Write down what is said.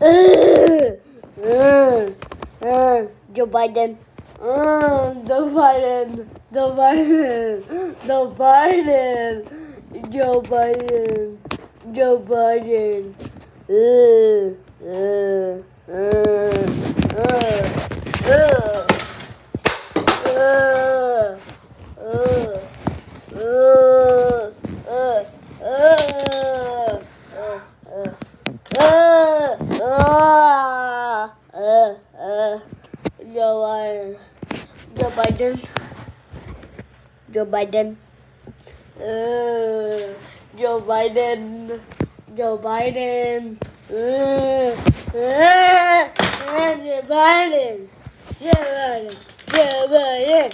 Joe Biden. Joe Biden. Joe Biden. Joe Biden. Joe Biden. Joe Biden. Joe Biden. Joe Biden. Joe Biden. Joe Biden. Joe Biden. Joe Biden. Joe Biden.